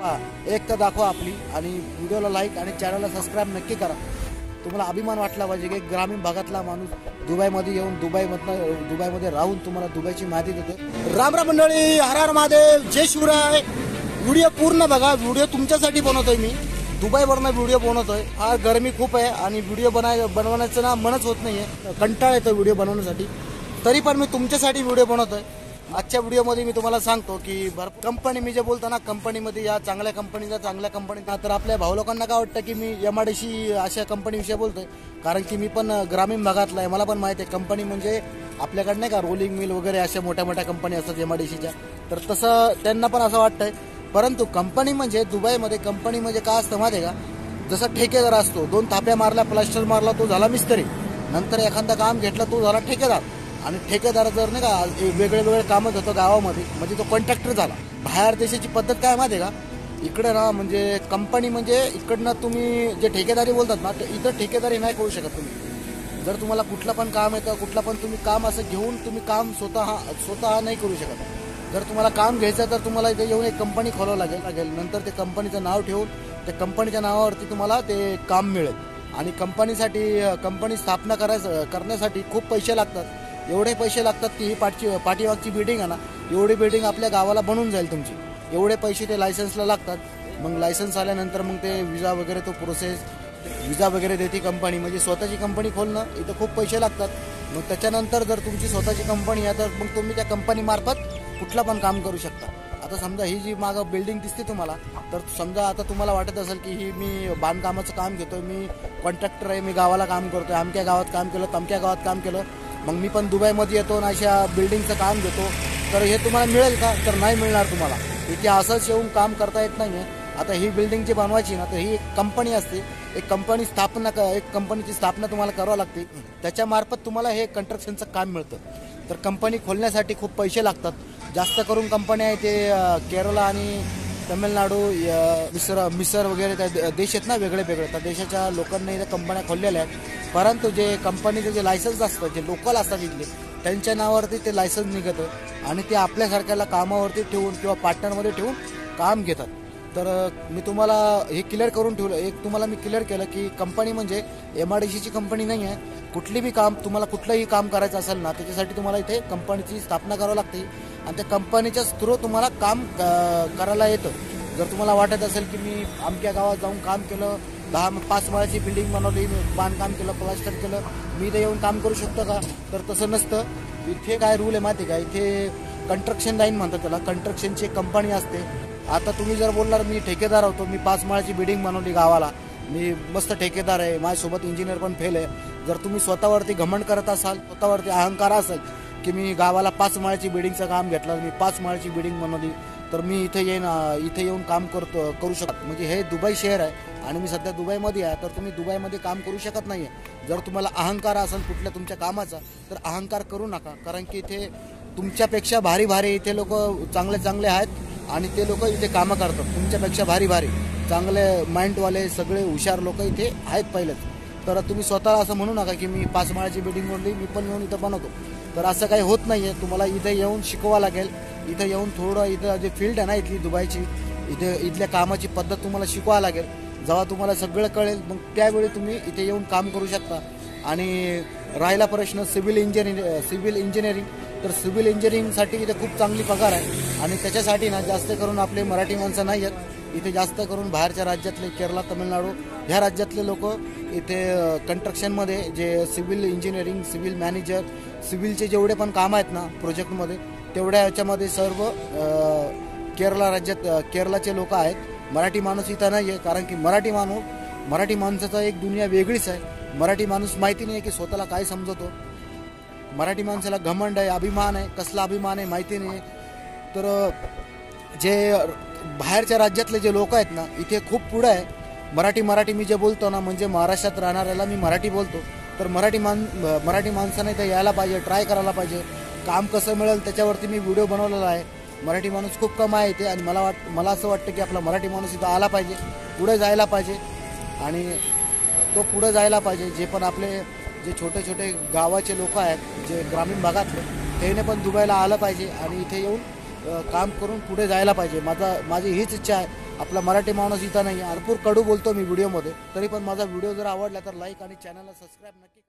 एक तर दाखवा आपली आणि व्हिडिओला लाईक आणि चॅनलला सबस्क्राईब नक्की करा। तुम्हाला अभिमान वाटला पाहिजे की ग्रामीण भागातला माणूस दुबईमध्ये येऊन दुबईमध्ये राहून तुम्हाला दुबईची माहिती देतो। राम राम मंडळी, हर हर महादेव, जय शिवराय। व्हिडिओ पूर्ण बघा, व्हिडिओ तुमच्यासाठी बनवतोय मी। दुबईवरनं व्हिडिओ बनवतोय। हा गरमी खूप आहे आणि व्हिडिओ बनवण्याचं ना मनच होत नाहीये, कंटाळा येतो व्हिडिओ बनवण्यासाठी, तरी पण मी तुमच्यासाठी व्हिडिओ बनवतोय। आजच्या व्हिडिओमध्ये मी तुम्हाला सांगतो की कंपनी मी जे बोलतो ना, कंपनीमध्ये या चांगल्या कंपनीचा तर आपल्या भाऊ लोकांना काय वाटतं की मी एमआयडीसी अशा कंपनीविषयी बोलतोय, कारण की मी पण ग्रामीण भागातला आहे। मला पण माहिती आहे कंपनी म्हणजे आपल्याकडे नाही का रोलिंग मिल वगैरे अशा मोठ्या मोठ्या कंपनी असतात एमआयडीसीच्या, तर तसं त्यांना पण असं वाटतंय। परंतु कंपनी म्हणजे दुबईमध्ये कंपनी म्हणजे काय असतं माहिती आहे का, जसं ठेकेदार असतो, 2 थाप्या मारल्या, प्लास्टर मारला, तो झाला मिस्त्री। नंतर एखादा काम घेतलं, तो झाला ठेकेदार। आणि ठेकेदार जर नाही का वेगळे कामं होतं गावामध्ये, म्हणजे तो कॉन्ट्रॅक्टर झाला। बाहेर देशाची पद्धत काय माहिती आहे का, इकडे ना म्हणजे कंपनी म्हणजे इकडनं तुम्ही जे ठेकेदारी बोलतात ना, तर इथं ठेकेदारी नाही करू शकत तुम्ही। जर तुम्हाला कुठलं पण काम येतं, कुठलं पण तुम्ही काम असं घेऊन तुम्ही काम स्वतः नाही करू शकत। जर तुम्हाला काम घ्यायचं तर तुम्हाला इथे येऊन एक कंपनी खोलावं लागेल। नंतर ते कंपनीचं नाव ठेवून त्या कंपनीच्या नावावरती तुम्हाला ते काम मिळेल। आणि कंपनी स्थापना करण्यासाठी खूप पैसे लागतात। एवढे पैसे लागतात की ही पाठीमागची बिल्डिंग आहे ना, एवढी बिल्डिंग आपल्या गावाला बनून जाईल तुमची। एवढे पैसे ते लायसन्सला लागतात। मग लायसन्स आल्यानंतर मग ते विजा वगैरे तो प्रोसेस, विजा वगैरे देते कंपनी। म्हणजे स्वतःची कंपनी खोलणं इथं खूप पैसे लागतात। मग त्याच्यानंतर जर तुमची स्वतःची कंपनी आहे तर मग तुम्ही त्या कंपनी मार्फत कुठलं पण काम करू शकता। आता समजा ही जी मागं बिल्डिंग दिसते तुम्हाला, तर समजा आता तुम्हाला वाटत असेल की ही मी बांधकामाचं काम घेतोय, मी कॉन्ट्रॅक्टर आहे, मी गावाला काम करतोय, अमक्या गावात काम केलं, तमक्या गावात काम केलं, मग मी पण दुबईमध्ये येतो आणि अशा बिल्डिंगचं काम घेतो, तर हे तुम्हाला मिळेल का? तर नाही मिळणार तुम्हाला। इथे असंच येऊन काम करता येत नाहीये। आता ही बिल्डिंग जी बनवायची ना, तर ही एक कंपनी असते, एक कंपनीची स्थापना तुम्हाला करावं लागते। त्याच्यामार्फत तुम्हाला हे कंस्ट्रक्शनचं काम मिळतं। तर कंपनी खोलण्यासाठी खूप पैसे लागतात। जास्त करून कंपन्या आहे ते केरला आणि तमिळनाडू, मिसर वगैरे त्या देश आहेत ना वेगळे, त्या देशाच्या लोकांनी इथे कंपन्या खोललेल्या आहेत। परंतु जे कंपनीचे जे लायसन्स असतं, जे लोकल असतात इथले, त्यांच्या नावावरती ते लायसन्स निघतं आणि ते आपल्यासारख्याला कामावरती ठेवून किंवा पार्टनरमध्ये ठेवून काम घेतात। तर मी तुम्हाला हे क्लिअर करून ठेवलं, तुम्हाला मी क्लिअर केलं की कंपनी म्हणजे एमआयडीसीची कंपनी नाही आहे। तुम्हाला कुठलंही काम करायचं असेल ना, त्याच्यासाठी तुम्हाला इथे कंपनीची स्थापना करावी लागते आणि त्या कंपनीच्या थ्रू तुम्हाला काम करायला येतं। जर तुम्हाला वाटत असेल की मी आमच्या गावात जाऊन काम केलं, 5 माळ्याची बिल्डिंग बनवली, बांधकाम केलं, प्लास्टर केलं, मी इथे येऊन काम करू शकतो का? तर तसं नसतं। इथे काय रूल आहे माहिती आहे का, इथे कंस्ट्रक्शन लाईन म्हणतात त्याला, कंस्ट्रक्शनची कंपनी असते। आता तुम्ही जर बोलणार मी ठेकेदार होतो, मी 5 माळ्याची बिल्डिंग बनवली गावाला, मी मस्त ठेकेदार आहे, माझ्यासोबत इंजिनियर पण फेल आहे, जर तुम्ही स्वतःवरती घमंड करत असाल, स्वतःवरती अहंकार असेल की मी गावाला 5 माळ्याची बिल्डिंगचं काम घेतलं, मी 5 माळ्याची बिल्डिंग बनवली, तर मी इथे येऊन काम करू शकतो। म्हणजे हे दुबई शहर आहे आणि मी सध्या दुबईमध्ये आहे, तर तुम्ही दुबईमध्ये काम करू शकत नाही आहे। जर तुम्हाला अहंकार असेल कुठल्या तुमच्या कामाचा, तर अहंकार करू नका, कारण की इथे तुमच्यापेक्षा भारी इथे लोक चांगले आहेत आणि ते लोक इथे कामं करतात तुमच्यापेक्षा भारी चांगले माइंडवाले सगळे हुशार लोक इथे आहेत पहिलेच। तर तुम्ही स्वतःला असं म्हणू नका की मी 5 माळ्याची बिल्डिंग बनवली, मी पण येऊन इथं बनवतो, तर असं काही होत नाहीये। तुम्हाला इथे येऊन शिकवावं लागेल, इथे येऊन थोडं इथं जे फील्ड आहे ना इथली दुबईची, इथल्या कामाची पद्धत तुम्हाला शिकवावं लागेल। जेव्हा तुम्हाला सगळं कळेल, मग त्यावेळी तुम्ही इथे येऊन काम करू शकता। आणि राहिला प्रश्न सिव्हिल इंजिनिअरिंग, तर सिव्हिल इंजिनिअरिंगसाठी इथे खूप चांगली पगार आहे आणि त्याच्यासाठी ना जास्त करून आपले मराठी माणसं नाही आहेत इथे, जास्त करून बाहेरच्या राज्यातले, केरला, तमिळनाडू ह्या राज्यातले लोक इथे कंस्ट्रक्शनमध्ये जे सिव्हिल इंजिनिअरिंग, सिव्हिल मॅनेजर, सिव्हिलचे जेवढे पण काम आहेत ना प्रोजेक्टमध्ये, तेवढ्या याच्यामध्ये सर्व केरलाचे लोक आहेत। मराठी माणूस इथं नाही आहे, कारण की मराठी माणसाचा एक दुनिया वेगळीच आहे। मराठी माणूस माहिती नाही की स्वतःला काय समजतो, मराठी माणसाला घमंड आहे, अभिमान आहे, कसला अभिमान आहे माहिती नाही। तर जे बाहेरच्या राज्यातले जे लोक आहेत ना इथे खूप पुढे आहे। मराठी मी जे बोलतो ना, म्हणजे महाराष्ट्रात राहणाऱ्याला मी मराठी बोलतो, तर मराठी माणसाने इथे यायला पाहिजे, ट्राय करायला पाहिजे। काम कसं मिळेल त्याच्यावरती मी व्हिडिओ बनवलेला आहे। मराठी माणूस खूप कमी आहे इथे आणि मला असं वाटतं की आपला मराठी माणूस इथं आला पाहिजे, पुढे जायला पाहिजे आणि तो पुढे जायला पाहिजे। जे पण आपले जे छोटे गावाचे लोक आहेत, जे ग्रामीण भागातले, त्याने पण दुबईला आलं पाहिजे आणि इथे येऊन काम करून पुढे जायला पाहिजे। माझी हीच इच्छा आहे आपला मराठी माणूस इथं नाही आहे. भरपूर कडू बोलतो मी व्हिडिओमध्ये, तरी पण माझा व्हिडिओ जर आवडला तर लाईक आणि चॅनलला सबस्क्राईब नक्की